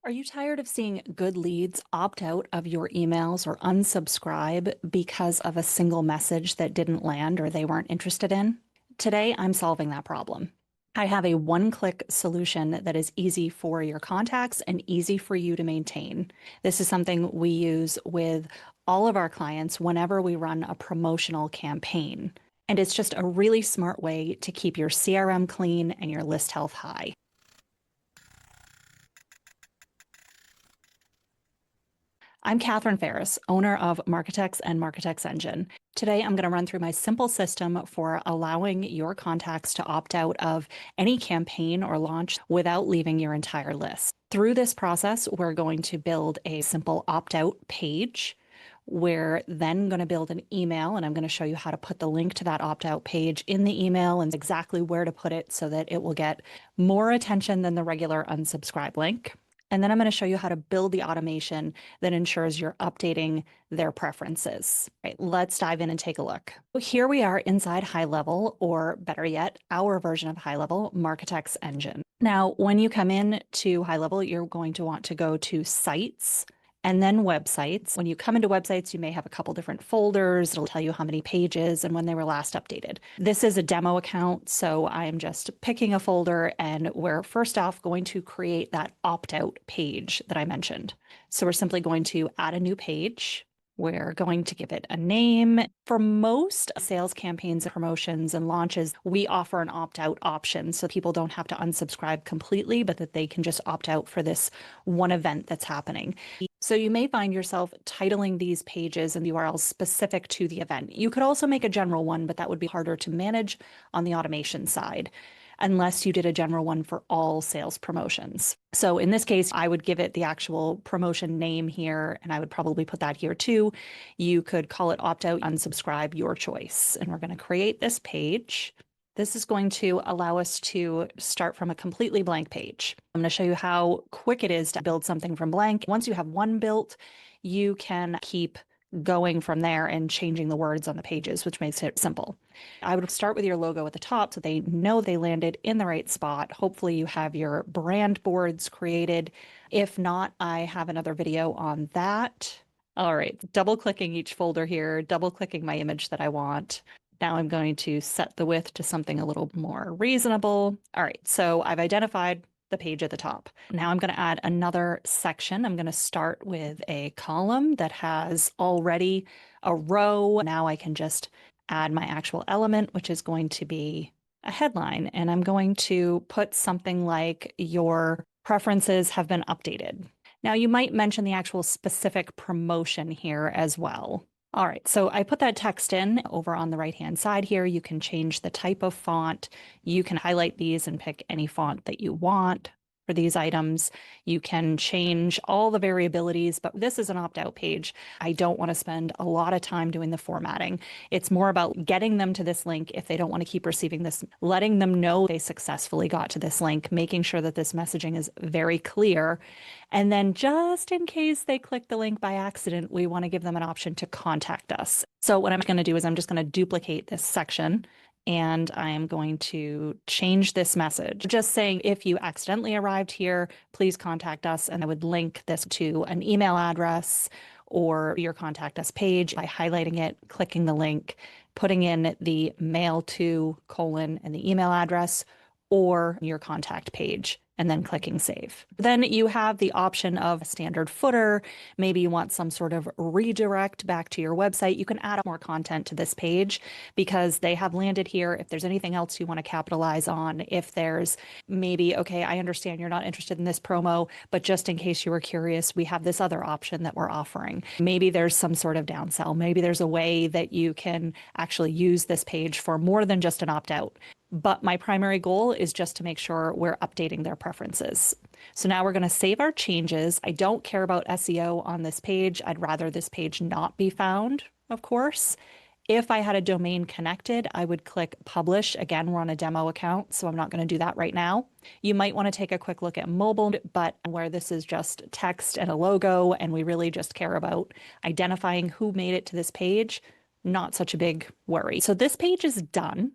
Are you tired of seeing good leads opt out of your emails or unsubscribe because of a single message that didn't land or they weren't interested in? Today, I'm solving that problem. I have a one-click solution that is easy for your contacts and easy for you to maintain. This is something we use with all of our clients whenever we run a promotional campaign. And it's just a really smart way to keep your CRM clean and your list health high. I'm Catherine Ferris, owner of Marketecs and Marketecs Engine. Today, I'm going to run through my simple system for allowing your contacts to opt out of any campaign or launch without leaving your entire list. Through this process, we're going to build a simple opt-out page. We're then going to build an email, and I'm going to show you how to put the link to that opt-out page in the email and exactly where to put it so that it will get more attention than the regular unsubscribe link. And then I'm going to show you how to build the automation that ensures you're updating their preferences. Right, let's dive in and take a look. So here we are inside GoHighLevel, or better yet, our version of GoHighLevel, Marketecs Engine. Now, when you come in to GoHighLevel, you're going to want to go to Sites, and then Websites. When you come into Websites, you may have a couple different folders. It'll tell you how many pages and when they were last updated. This is a demo account, so I am just picking a folder, and we're first off going to create that opt-out page that I mentioned. So we're simply going to add a new page. We're going to give it a name. For most sales campaigns, promotions, and launches, we offer an opt-out option so people don't have to unsubscribe completely, but that they can just opt out for this one event that's happening. So you may find yourself titling these pages and URLs specific to the event. You could also make a general one, but that would be harder to manage on the automation side, unless you did a general one for all sales promotions. So in this case, I would give it the actual promotion name here, and I would probably put that here too. You could call it opt out, unsubscribe, your choice. And we're going to create this page. This is going to allow us to start from a completely blank page. I'm going to show you how quick it is to build something from blank. Once you have one built, you can keep going from there and changing the words on the pages, which makes it simple. I would start with your logo at the top so they know they landed in the right spot. Hopefully you have your brand boards created. If not, I have another video on that. All right, double clicking each folder here, double clicking my image that I want. Now I'm going to set the width to something a little more reasonable. All right, so I've identified the page at the top. Now I'm going to add another section. I'm going to start with a column that has already a row. Now I can just add my actual element, which is going to be a headline. And I'm going to put something like your preferences have been updated. Now you might mention the actual specific promotion here as well. All right, so I put that text in over on the right-hand side here. You can change the type of font. You can highlight these and pick any font that you want for these items. You can change all the variabilities, but this is an opt-out page. I don't want to spend a lot of time doing the formatting. It's more about getting them to this link if they don't want to keep receiving this, letting them know they successfully got to this link, making sure that this messaging is very clear. And then just in case they click the link by accident, we want to give them an option to contact us. So what I'm going to do is I'm just going to duplicate this section, and I am going to change this message, just saying, if you accidentally arrived here, please contact us. And I would link this to an email address or your contact us page by highlighting it, clicking the link, putting in the mail to : and the email address, or your contact page, and then clicking save. Then you have the option of a standard footer. Maybe you want some sort of redirect back to your website. You can add more content to this page because they have landed here. If there's anything else you want to capitalize on, if there's maybe, okay, I understand you're not interested in this promo, but just in case you were curious, we have this other option that we're offering. Maybe there's some sort of downsell. Maybe there's a way that you can actually use this page for more than just an opt-out. But my primary goal is just to make sure we're updating their preferences. So now we're going to save our changes. I don't care about SEO on this page. I'd rather this page not be found, of course. If I had a domain connected, I would click publish. Again, we're on a demo account, so I'm not going to do that right now. You might want to take a quick look at mobile, but where this is just text and a logo, and we really just care about identifying who made it to this page, not such a big worry. So this page is done.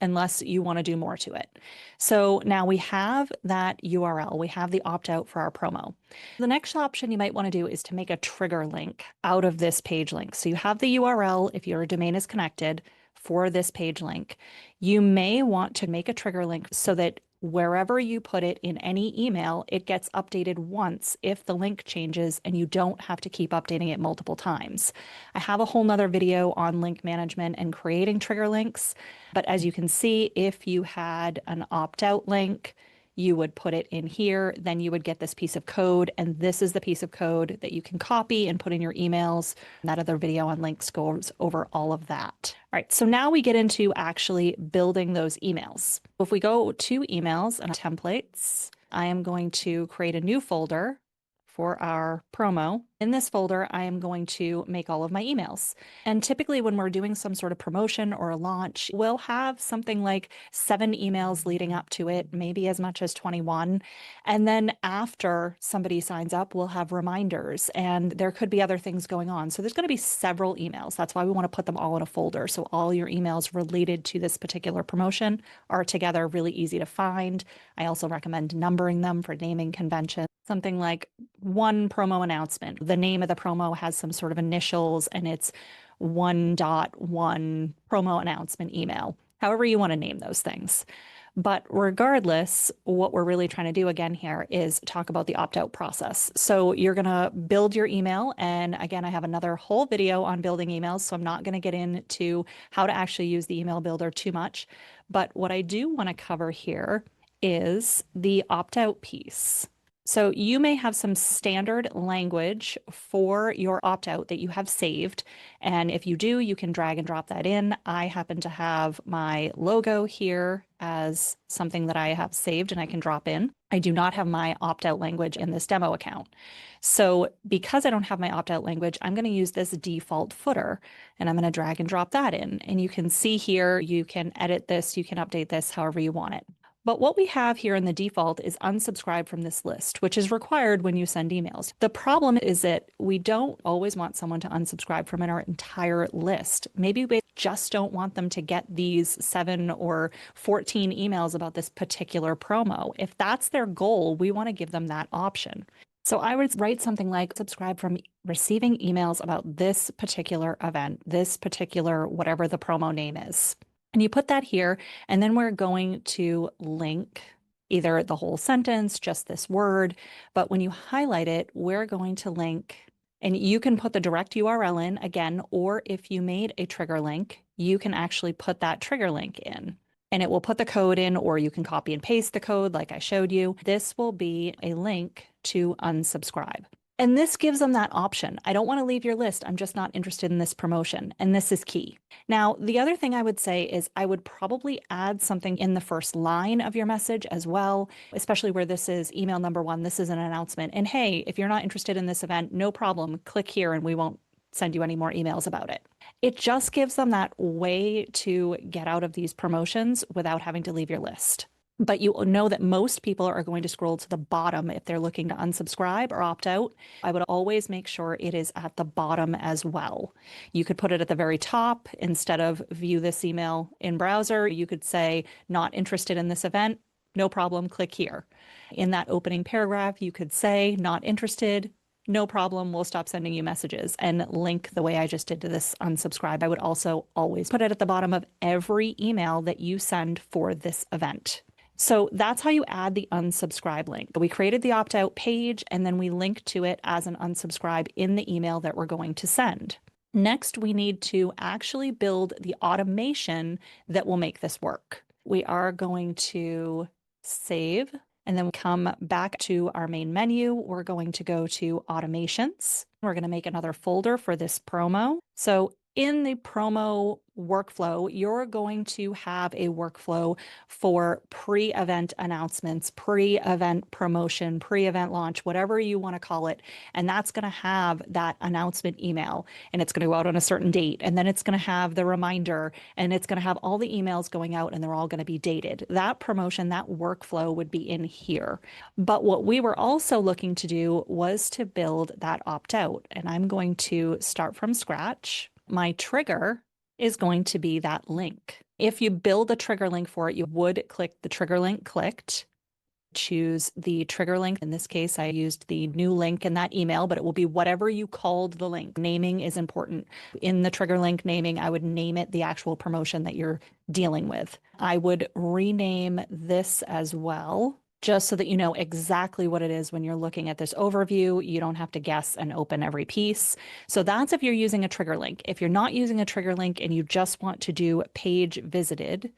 unless you want to do more to it. So now we have that URL, we have the opt-out for our promo. The next option you might want to do is to make a trigger link out of this page link. So you have the URL if your domain is connected for this page link. You may want to make a trigger link so that wherever you put it in any email, it gets updated once if the link changes and you don't have to keep updating it multiple times. I have a whole nother video on link management and creating trigger links, but as you can see, if you had an opt-out link, you would put it in here, then you would get this piece of code, and this is the piece of code that you can copy and put in your emails. That other video on links goes over all of that. All right, so now we get into actually building those emails. If we go to emails and templates, I am going to create a new folder for our promo. In this folder, I am going to make all of my emails. And typically when we're doing some sort of promotion or a launch, we'll have something like 7 emails leading up to it, maybe as much as 21. And then after somebody signs up, we'll have reminders and there could be other things going on. So there's going to be several emails. That's why we want to put them all in a folder. So all your emails related to this particular promotion are together, really easy to find. I also recommend numbering them for naming convention. Something like one promo announcement. The name of the promo has some sort of initials and it's 1.1 promo announcement email, however you want to name those things. But regardless, what we're really trying to do again here is talk about the opt-out process. So you're going to build your email. And again, I have another whole video on building emails, so I'm not going to get into how to actually use the email builder too much. But what I do want to cover here is the opt-out piece. So you may have some standard language for your opt-out that you have saved. And if you do, you can drag and drop that in. I happen to have my logo here as something that I have saved and I can drop in. I do not have my opt-out language in this demo account. So because I don't have my opt-out language, I'm going to use this default footer and I'm going to drag and drop that in. And you can see here, you can edit this, you can update this however you want it. But what we have here in the default is unsubscribe from this list, which is required when you send emails. The problem is that we don't always want someone to unsubscribe from our entire list. Maybe we just don't want them to get these 7 or 14 emails about this particular promo. If that's their goal, we want to give them that option. So I would write something like subscribe from receiving emails about this particular event, this particular whatever the promo name is. And you put that here, and then we're going to link either the whole sentence, just this word, but when you highlight it, we're going to link, and you can put the direct URL in again, or if you made a trigger link, you can actually put that trigger link in. And it will put the code in, or you can copy and paste the code like I showed you. This will be a link to unsubscribe. And this gives them that option. I don't want to leave your list. I'm just not interested in this promotion. And this is key. Now, the other thing I would say is I would probably add something in the first line of your message as well, especially where this is email number 1. This is an announcement. And hey, if you're not interested in this event, no problem. Click here and we won't send you any more emails about it. It just gives them that way to get out of these promotions without having to leave your list. But you know that most people are going to scroll to the bottom if they're looking to unsubscribe or opt out. I would always make sure it is at the bottom as well. You could put it at the very top instead of view this email in browser. You could say not interested in this event. No problem. Click here. In that opening paragraph, you could say not interested. No problem. We'll stop sending you messages and link the way I just did to this unsubscribe. I would also always put it at the bottom of every email that you send for this event. So that's how you add the unsubscribe link. We created the opt-out page and then we link to it as an unsubscribe in the email that we're going to send. Next, we need to actually build the automation that will make this work. We are going to save and then come back to our main menu. We're going to go to automations. We're going to make another folder for this promo. So in the promo workflow, you're going to have a workflow for pre-event announcements, pre-event promotion, pre-event launch, whatever you want to call it. And that's going to have that announcement email and it's going to go out on a certain date. And then it's going to have the reminder and it's going to have all the emails going out and they're all going to be dated. That promotion, that workflow would be in here. But what we were also looking to do was to build that opt-out. And I'm going to start from scratch. My trigger is going to be that link. If you build a trigger link for it, you would click the trigger link clicked. Choose the trigger link. In this case, I used the new link in that email, but it will be whatever you called the link. Naming is important. In the trigger link naming, I would name it the actual promotion that you're dealing with. I would rename this as well, just so that you know exactly what it is when you're looking at this overview. You don't have to guess and open every piece. So that's if you're using a trigger link. If you're not using a trigger link and you just want to do page visited,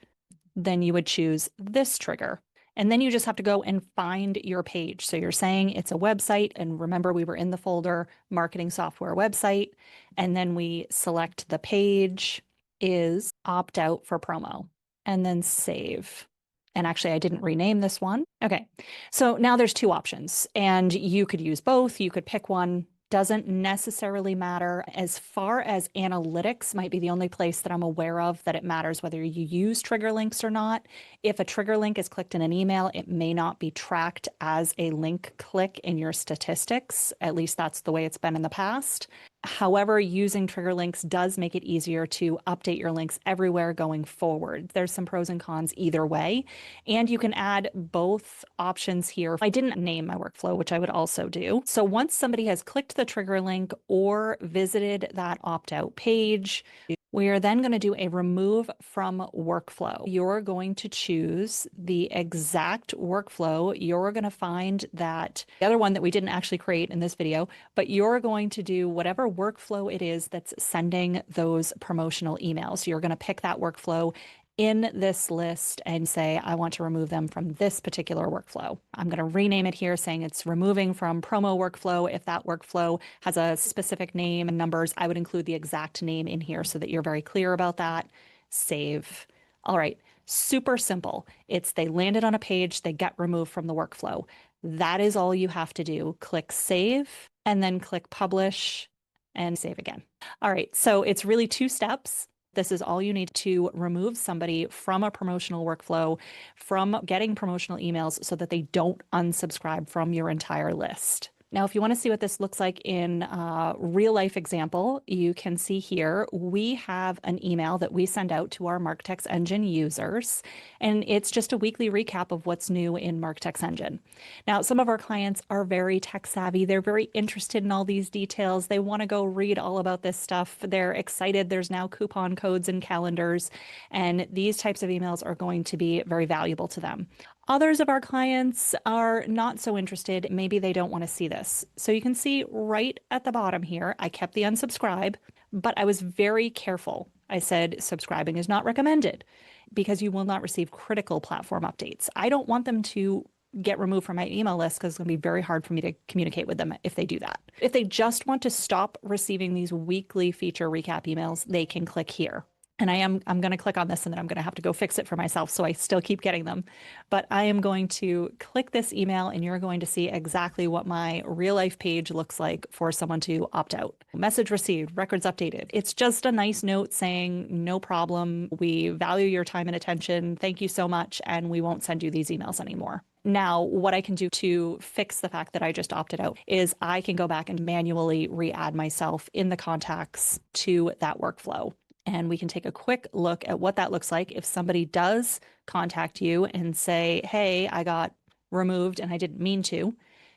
then you would choose this trigger. And then you just have to go and find your page. So you're saying it's a website. And remember, we were in the folder marketing software website. And then we select the page is opt out for promo and then save. And actually, I didn't rename this one. Okay. So now there's two options and you could use both. You could pick one. Doesn't necessarily matter. As far as analytics might be the only place that I'm aware of that it matters whether you use trigger links or not. If a trigger link is clicked in an email, it may not be tracked as a link click in your statistics. At least that's the way it's been in the past. However, using trigger links does make it easier to update your links everywhere going forward. There's some pros and cons either way, and you can add both options here. I didn't name my workflow, which I would also do. So once somebody has clicked the trigger link or visited that opt-out page, we are then going to do a remove from workflow. You're going to choose the exact workflow. You're going to find that the other one that we didn't actually create in this video, but you're going to do whatever workflow it is that's sending those promotional emails. You're going to pick that workflow in this list and say, I want to remove them from this particular workflow. I'm going to rename it here saying it's removing from promo workflow. If that workflow has a specific name and numbers, I would include the exact name in here so that you're very clear about that. Save. All right. Super simple. It's they landed on a page, they get removed from the workflow. That is all you have to do. Click save and then click publish and save again. All right. So it's really two steps. This is all you need to remove somebody from a promotional workflow, from getting promotional emails so that they don't unsubscribe from your entire list. Now, if you want to see what this looks like in a real life example, you can see here, we have an email that we send out to our Marketecs Engine users, and it's just a weekly recap of what's new in Marketecs Engine. Now, some of our clients are very tech savvy. They're very interested in all these details. They want to go read all about this stuff. They're excited. There's now coupon codes and calendars, and these types of emails are going to be very valuable to them. Others of our clients are not so interested. Maybe they don't want to see this. So you can see right at the bottom here, I kept the unsubscribe, but I was very careful. I said subscribing is not recommended because you will not receive critical platform updates. I don't want them to get removed from my email list because it's going to be very hard for me to communicate with them if they do that. If they just want to stop receiving these weekly feature recap emails, they can click here. And I'm going to click on this and then I'm going to have to go fix it for myself. So I still keep getting them. But I am going to click this email and you're going to see exactly what my real life page looks like for someone to opt out. Message received, records updated. It's just a nice note saying, no problem. We value your time and attention. Thank you so much. And we won't send you these emails anymore. Now, what I can do to fix the fact that I just opted out is I can go back and manually re-add myself in the contacts to that workflow. And we can take a quick look at what that looks like if somebody does contact you and say, hey, I got removed and I didn't mean to.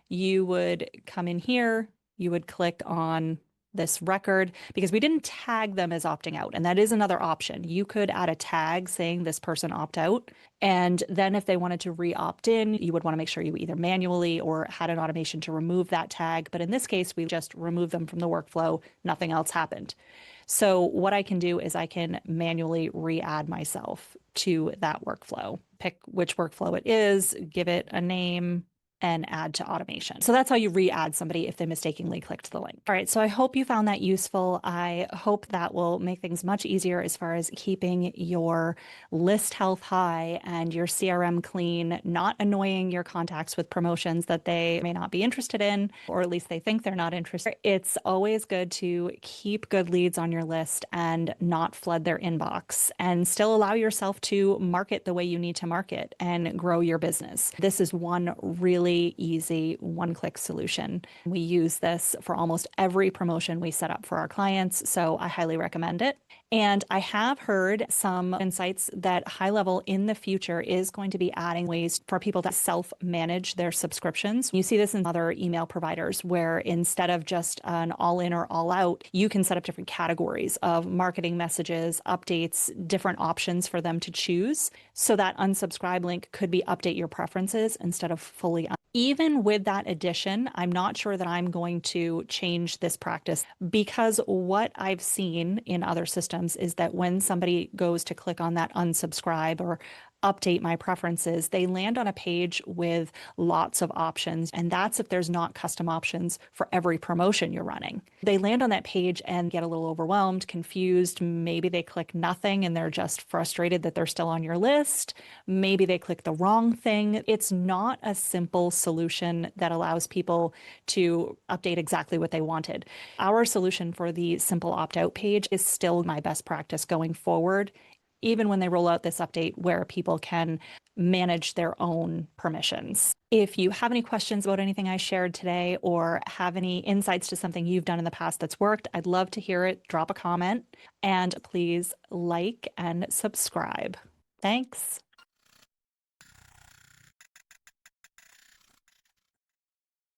You would come in here, you would click on this record because we didn't tag them as opting out. And that is another option. You could add a tag saying this person opt out. And then if they wanted to re-opt in, you would want to make sure you either manually or had an automation to remove that tag. But in this case, we just removed them from the workflow. Nothing else happened. So what I can do is I can manually re-add myself to that workflow, pick which workflow it is, give it a name, and add to automation. So that's how you re-add somebody if they mistakenly clicked the link. All right, so I hope you found that useful. I hope that will make things much easier as far as keeping your list health high and your CRM clean, not annoying your contacts with promotions that they may not be interested in, or at least they think they're not interested. It's always good to keep good leads on your list and not flood their inbox and still allow yourself to market the way you need to market and grow your business. This is one really really easy one-click solution. We use this for almost every promotion we set up for our clients, so I highly recommend it. And I have heard some insights that GoHighLevel in the future is going to be adding ways for people to self-manage their subscriptions. You see this in other email providers where instead of just an all-in or all-out, you can set up different categories of marketing messages, updates, different options for them to choose. So that unsubscribe link could be update your preferences instead of fully. Even with that addition, I'm not sure that I'm going to change this practice because what I've seen in other systems is that when somebody goes to click on that unsubscribe or update my preferences, they land on a page with lots of options. And that's if there's not custom options for every promotion you're running. They land on that page and get a little overwhelmed, confused. Maybe they click nothing and they're just frustrated that they're still on your list. Maybe they click the wrong thing. It's not a simple solution that allows people to update exactly what they wanted. Our solution for the simple opt-out page is still my best practice going forward, even when they roll out this update where people can manage their own permissions. If you have any questions about anything I shared today or have any insights to something you've done in the past that's worked, I'd love to hear it. Drop a comment and please like and subscribe. Thanks.